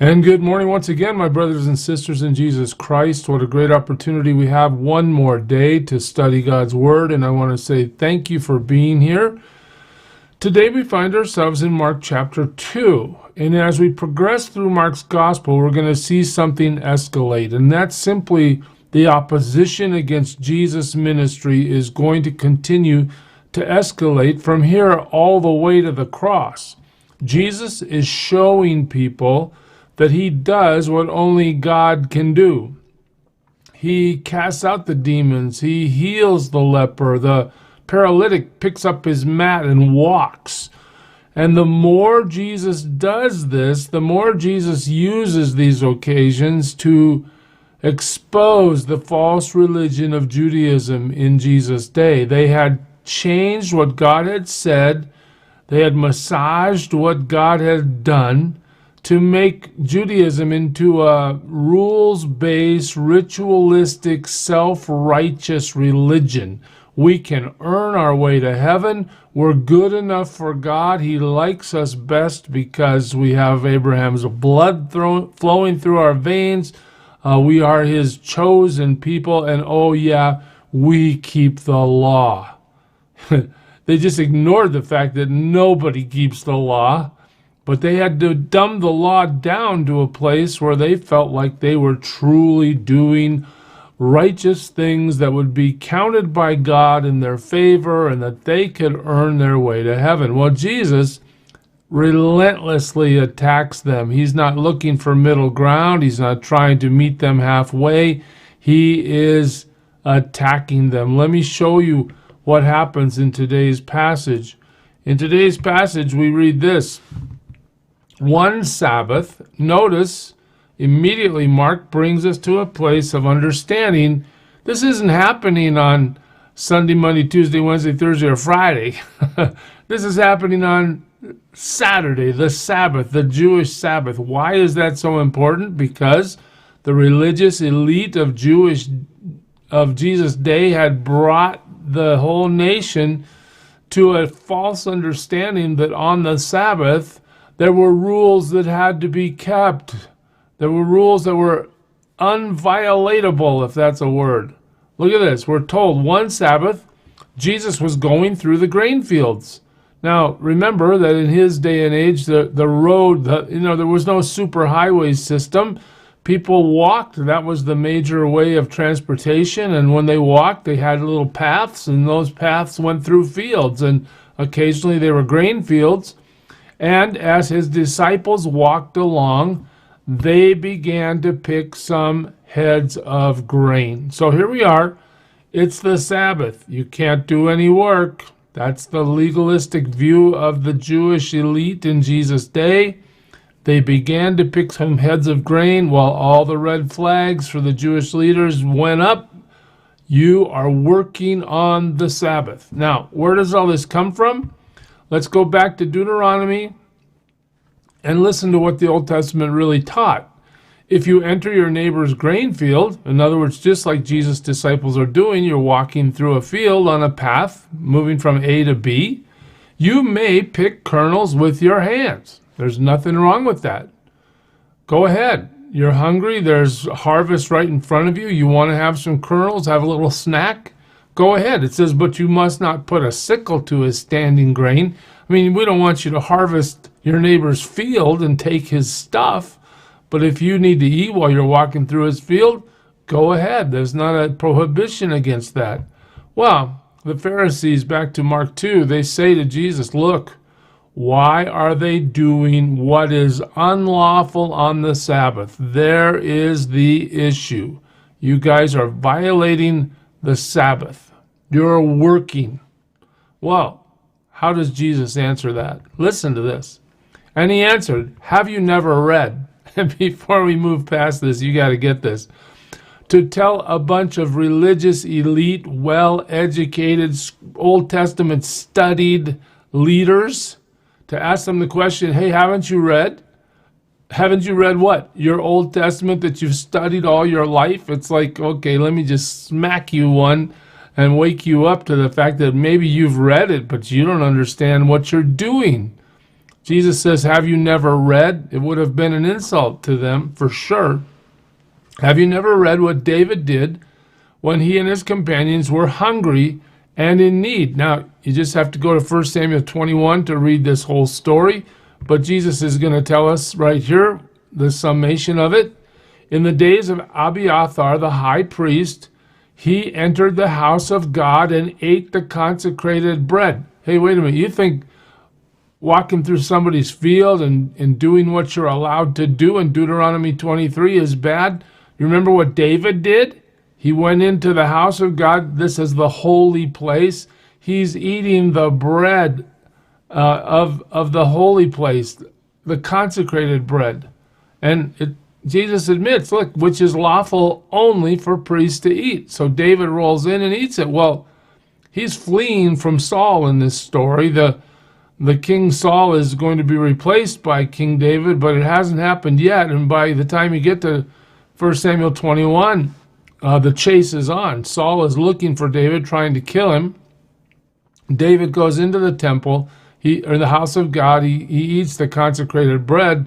And good morning once again, my brothers and sisters in Jesus Christ. What a great opportunity we have one more day to study God's Word, and I want to say thank you for being here. Today we find ourselves in Mark chapter 2, and as we progress through Mark's Gospel, we're going to see something escalate, and that's simply the opposition against Jesus' ministry is going to continue to escalate from here all the way to the cross. Jesus is showing people that he does what only God can do. He casts out the demons. He heals the leper. The paralytic picks up his mat and walks. And the more Jesus does this, the more Jesus uses these occasions to expose the false religion of Judaism in Jesus' day. They had changed what God had said. They had massaged what God had done to make Judaism into a rules-based, ritualistic, self-righteous religion. We can earn our way to heaven. We're good enough for God. He likes us best because we have Abraham's blood flowing through our veins. We are his chosen people, and oh yeah, we keep the law. They just ignored the fact that nobody keeps the law. But they had to dumb the law down to a place where they felt like they were truly doing righteous things that would be counted by God in their favor and that they could earn their way to heaven. Well, Jesus relentlessly attacks them. He's not looking for middle ground. He's not trying to meet them halfway. He is attacking them. Let me show you what happens in today's passage. In today's passage, we read this. One Sabbath, notice, immediately Mark brings us to a place of understanding this isn't happening on Sunday, Monday, Tuesday, Wednesday, Thursday, or Friday. This is happening on Saturday, the Sabbath, the Jewish Sabbath. Why is that so important? Because the religious elite of Jesus' day had brought the whole nation to a false understanding that on the Sabbath there were rules that had to be kept. There were rules that were unviolatable, if that's a word. Look at this. We're told one Sabbath, Jesus was going through the grain fields. Now, remember that in his day and age, the road, there was no superhighway system. People walked. That was the major way of transportation. And when they walked, they had little paths, and those paths went through fields. And occasionally they were grain fields. And as his disciples walked along, they began to pick some heads of grain. So here we are. It's the Sabbath. You can't do any work. That's the legalistic view of the Jewish elite in Jesus' day. They began to pick some heads of grain while all the red flags for the Jewish leaders went up. You are working on the Sabbath. Now, where does all this come from? Let's go back to Deuteronomy and listen to what the Old Testament really taught. If you enter your neighbor's grain field, in other words, just like Jesus' disciples are doing, you're walking through a field on a path, moving from A to B, you may pick kernels with your hands. There's nothing wrong with that. Go ahead. You're hungry. There's harvest right in front of you. You want to have some kernels, have a little snack? Go ahead. It says, but you must not put a sickle to his standing grain. I mean, we don't want you to harvest your neighbor's field and take his stuff. But if you need to eat while you're walking through his field, go ahead. There's not a prohibition against that. Well, the Pharisees, back to Mark 2, they say to Jesus, look, why are they doing what is unlawful on the Sabbath? There is the issue. You guys are violating the Sabbath. You're working. Well, how does Jesus answer that? Listen to this. And he answered, have you never read? And before we move past this, you got to get this. To tell a bunch of religious elite, well-educated, Old Testament studied leaders, to ask them the question, hey, haven't you read? Haven't you read what? Your Old Testament that you've studied all your life? It's like, okay, let me just smack you one and wake you up to the fact that maybe you've read it, but you don't understand what you're doing. Jesus says, have you never read? It would have been an insult to them, for sure. Have you never read what David did when he and his companions were hungry and in need? Now, you just have to go to 1 Samuel 21 to read this whole story, but Jesus is going to tell us right here the summation of it. In the days of Abiathar, the high priest, he entered the house of God and ate the consecrated bread. Hey, wait a minute. You think walking through somebody's field and doing what you're allowed to do in Deuteronomy 23 is bad? You remember what David did? He went into the house of God. This is the holy place. He's eating the bread of the holy place, the consecrated bread. And Jesus admits, look, which is lawful only for priests to eat. So David rolls in and eats it. Well, he's fleeing from Saul in this story. The King Saul is going to be replaced by King David, but it hasn't happened yet. And by the time you get to 1 Samuel 21, the chase is on. Saul is looking for David, trying to kill him. David goes into the temple, or the house of God. He eats the consecrated bread.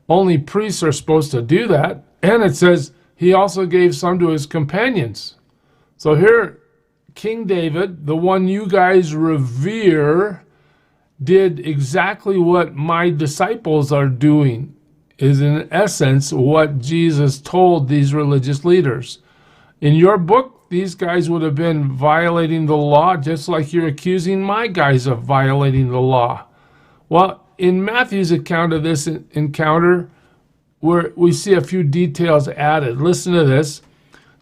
Only priests are supposed to do that. And it says he also gave some to his companions. So here, King David, the one you guys revere, did exactly what my disciples are doing, is in essence what Jesus told these religious leaders. In your book, these guys would have been violating the law, just like you're accusing my guys of violating the law. Well, in Matthew's account of this encounter, where we see a few details added. Listen to this.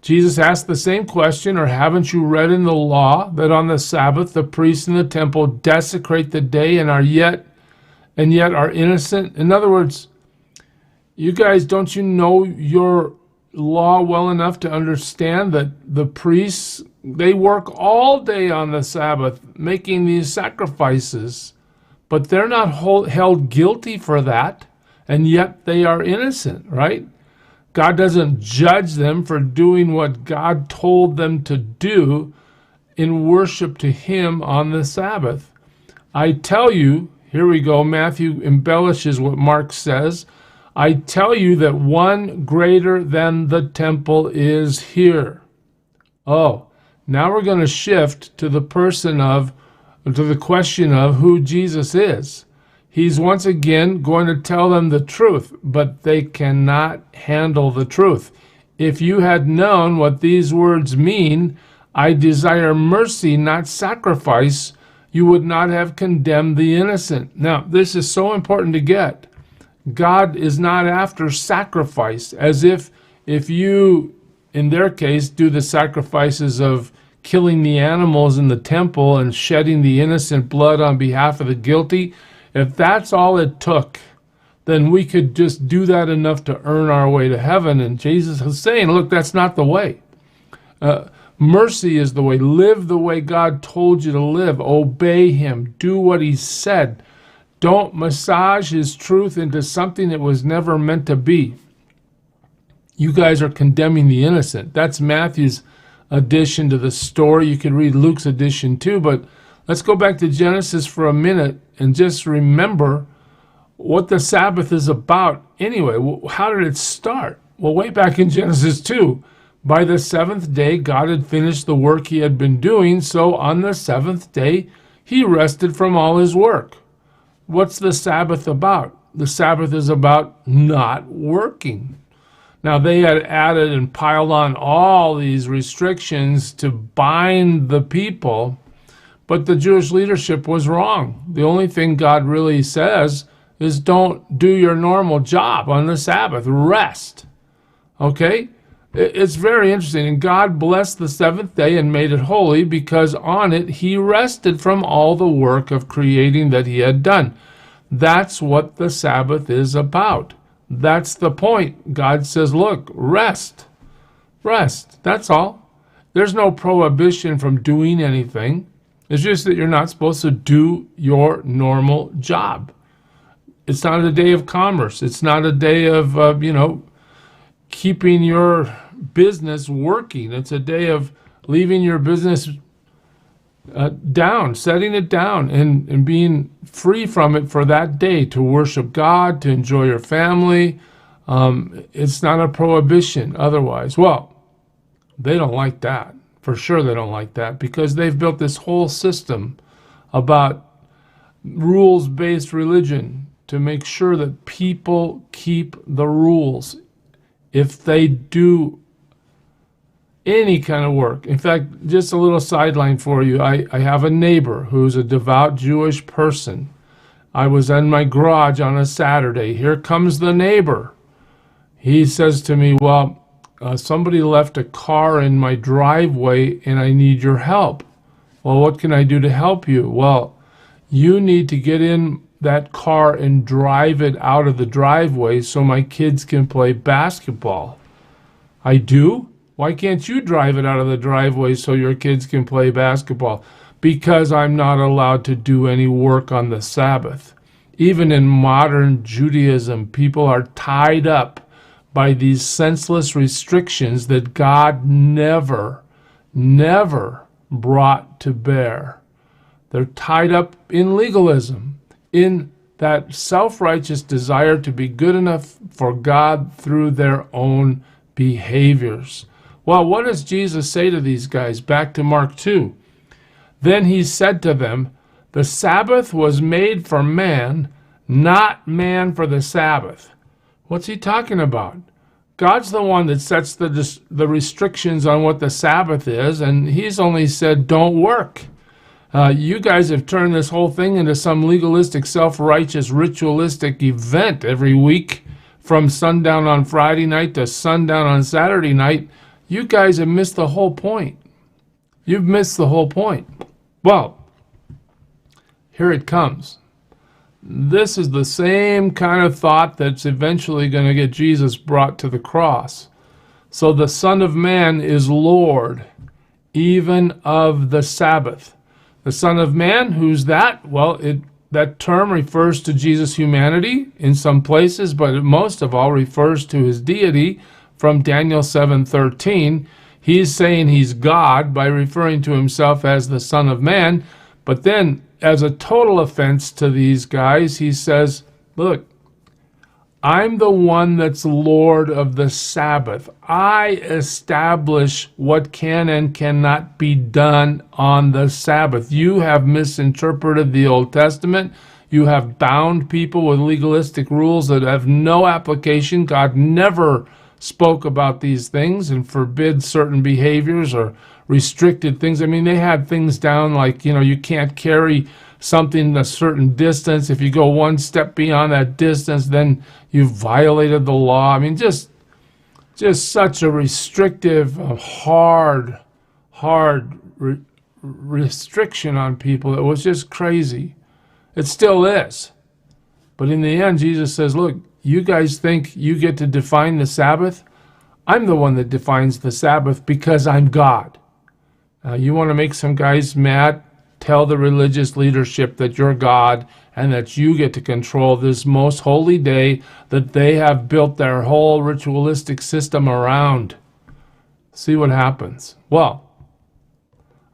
Jesus asked the same question, or haven't you read in the law that on the Sabbath the priests in the temple desecrate the day and yet are innocent? In other words, you guys, don't you know your law well enough to understand that the priests, they work all day on the Sabbath making these sacrifices, but they're not held guilty for that, and yet they are innocent, right? God doesn't judge them for doing what God told them to do in worship to Him on the Sabbath. I tell you, here we go, Matthew embellishes what Mark says. I tell you that one greater than the temple is here. Oh, now we're going to shift to the question of who Jesus is. He's once again going to tell them the truth, but they cannot handle the truth. If you had known what these words mean, I desire mercy, not sacrifice, you would not have condemned the innocent. Now, this is so important to get. God is not after sacrifice, as if you, in their case, do the sacrifices of killing the animals in the temple and shedding the innocent blood on behalf of the guilty. If that's all it took, then we could just do that enough to earn our way to heaven. And Jesus is saying, look, that's not the way. Mercy is the way. Live the way God told you to live. Obey Him. Do what He said. Don't massage His truth into something that was never meant to be. You guys are condemning the innocent. That's Matthew's addition to the story. You could read Luke's addition too, but let's go back to Genesis for a minute and just remember what the Sabbath is about. Anyway, how did it start? Well, way back in Genesis 2, by the seventh day, God had finished the work He had been doing, so on the seventh day, He rested from all His work. What's the Sabbath about? The Sabbath is about not working. Now, they had added and piled on all these restrictions to bind the people, but the Jewish leadership was wrong. The only thing God really says is don't do your normal job on the Sabbath. Rest. Okay? It's very interesting. And God blessed the seventh day and made it holy because on it He rested from all the work of creating that He had done. That's what the Sabbath is about. That's the point. God says, look, rest. Rest. That's all. There's no prohibition from doing anything. It's just that you're not supposed to do your normal job. It's not a day of commerce. It's not a day of, keeping your business working. It's a day of leaving your business down, setting it down, and being free from it for that day to worship God, to enjoy your family. It's not a prohibition otherwise. Well, they don't like that. For sure they don't like that, because they've built this whole system about rules-based religion to make sure that people keep the rules if they do any kind of work. In fact, just a little sideline for you. I have a neighbor who's a devout Jewish person. I was in my garage on a Saturday. Here comes the neighbor. He says to me, well, somebody left a car in my driveway and I need your help. Well, what can I do to help you? Well, you need to get in that car and drive it out of the driveway so my kids can play basketball. I do? Why can't you drive it out of the driveway so your kids can play basketball? Because I'm not allowed to do any work on the Sabbath. Even in modern Judaism, people are tied up by these senseless restrictions that God never brought to bear. They're tied up in legalism, in that self-righteous desire to be good enough for God through their own behaviors. Well, what does Jesus say to these guys? Back to Mark 2. Then he said to them, the Sabbath was made for man, not man for the Sabbath. What's he talking about? God's the one that sets the restrictions on what the Sabbath is, and he's only said don't work. You guys have turned this whole thing into some legalistic, self-righteous, ritualistic event every week from sundown on Friday night to sundown on Saturday night. You guys have missed the whole point. You've missed the whole point. Well, here it comes. This is the same kind of thought that's eventually going to get Jesus brought to the cross. So the Son of Man is Lord, even of the Sabbath. The Son of Man, who's that? Well, that term refers to Jesus' humanity in some places, but it most of all refers to his deity. From Daniel 7:13, he's saying he's God by referring to himself as the Son of Man. But then, as a total offense to these guys, he says, look, I'm the one that's Lord of the Sabbath. I establish what can and cannot be done on the Sabbath. You have misinterpreted the Old Testament. You have bound people with legalistic rules that have no application. God never spoke about these things and forbid certain behaviors or restricted things. I mean, they had things down like, you can't carry something a certain distance. If you go one step beyond that distance, then you've violated the law. I mean, just such a restrictive, hard restriction on people. It was just crazy. It still is. But in the end, Jesus says, look, you guys think you get to define the Sabbath? I'm the one that defines the Sabbath because I'm God. You want to make some guys mad? Tell the religious leadership that you're God and that you get to control this most holy day that they have built their whole ritualistic system around. See what happens. Well,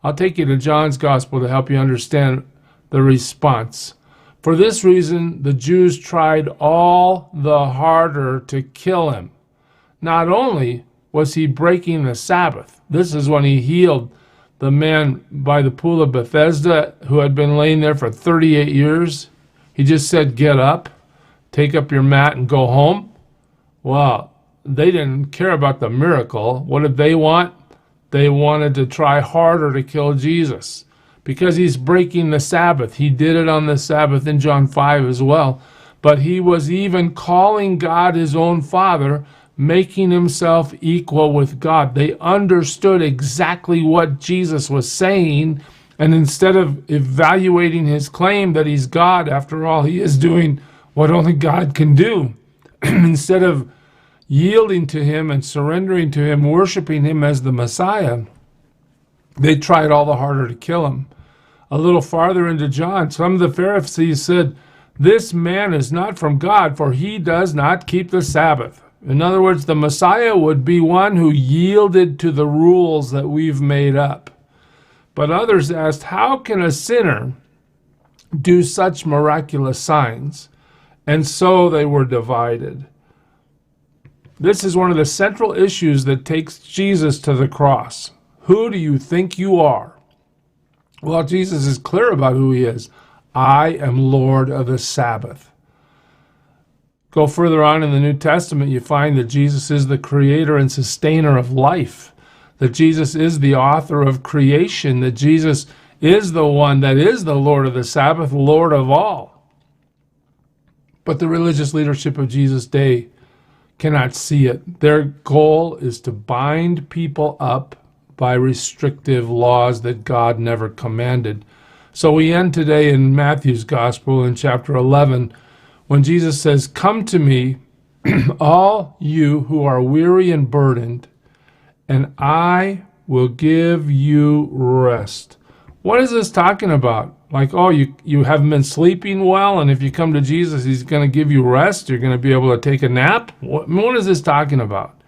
I'll take you to John's Gospel to help you understand the response. For this reason, the Jews tried all the harder to kill him. Not only was he breaking the Sabbath, this is when he healed the man by the pool of Bethesda who had been laying there for 38 years. He just said, get up, take up your mat and go home. Well, they didn't care about the miracle. What did they want? They wanted to try harder to kill Jesus because he's breaking the Sabbath. He did it on the Sabbath in John 5 as well. But he was even calling God his own Father, making himself equal with God. They understood exactly what Jesus was saying, and instead of evaluating his claim that he's God, after all, he is doing what only God can do. Instead of yielding to him and surrendering to him, worshiping him as the Messiah, they tried all the harder to kill him. A little farther into John, some of the Pharisees said, this man is not from God, for he does not keep the Sabbath. In other words, the Messiah would be one who yielded to the rules that we've made up. But others asked, how can a sinner do such miraculous signs? And so they were divided. This is one of the central issues that takes Jesus to the cross. Who do you think you are? Well, Jesus is clear about who he is. I am Lord of the Sabbath. Go further on in the New Testament, you find that Jesus is the creator and sustainer of life, that Jesus is the author of creation, that Jesus is the one that is the Lord of the Sabbath, Lord of all. But the religious leadership of Jesus' day cannot see it. Their goal is to bind people up by restrictive laws that God never commanded. So we end today in Matthew's Gospel in chapter 11, when Jesus says, come to me, all you who are weary and burdened, and I will give you rest. What is this talking about? Like, oh, you haven't been sleeping well, and if you come to Jesus, he's going to give you rest. You're going to be able to take a nap. What is this talking about?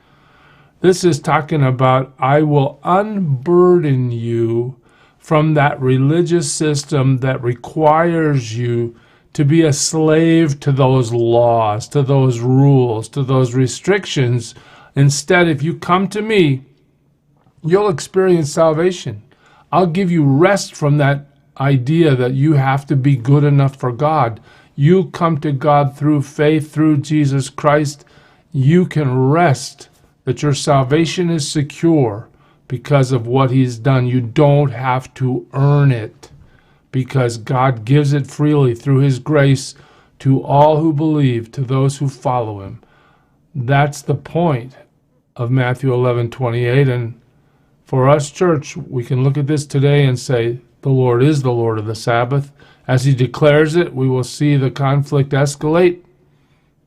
This is talking about, I will unburden you from that religious system that requires you to be a slave to those laws, to those rules, to those restrictions. Instead, if you come to me, you'll experience salvation. I'll give you rest from that idea that you have to be good enough for God. You come to God through faith, through Jesus Christ. You can rest that your salvation is secure because of what he's done. You don't have to earn it, because God gives it freely through his grace to all who believe, to those who follow him. That's the point of Matthew 11:28. And for us, church, we can look at this today and say, the Lord is the Lord of the Sabbath. As he declares it, we will see the conflict escalate.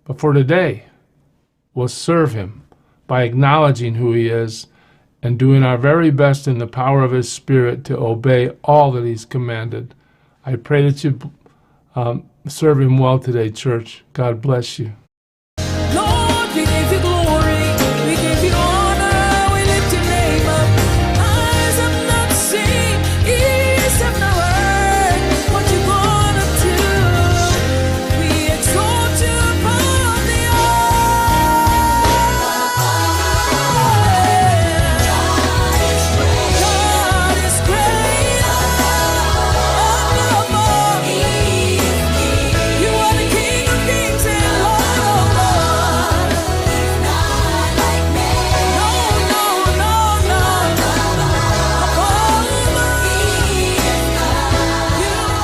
But for today, we'll serve him by acknowledging who he is and doing our very best in the power of his Spirit to obey all that he's commanded. I pray that you serve him well today, church. God bless you.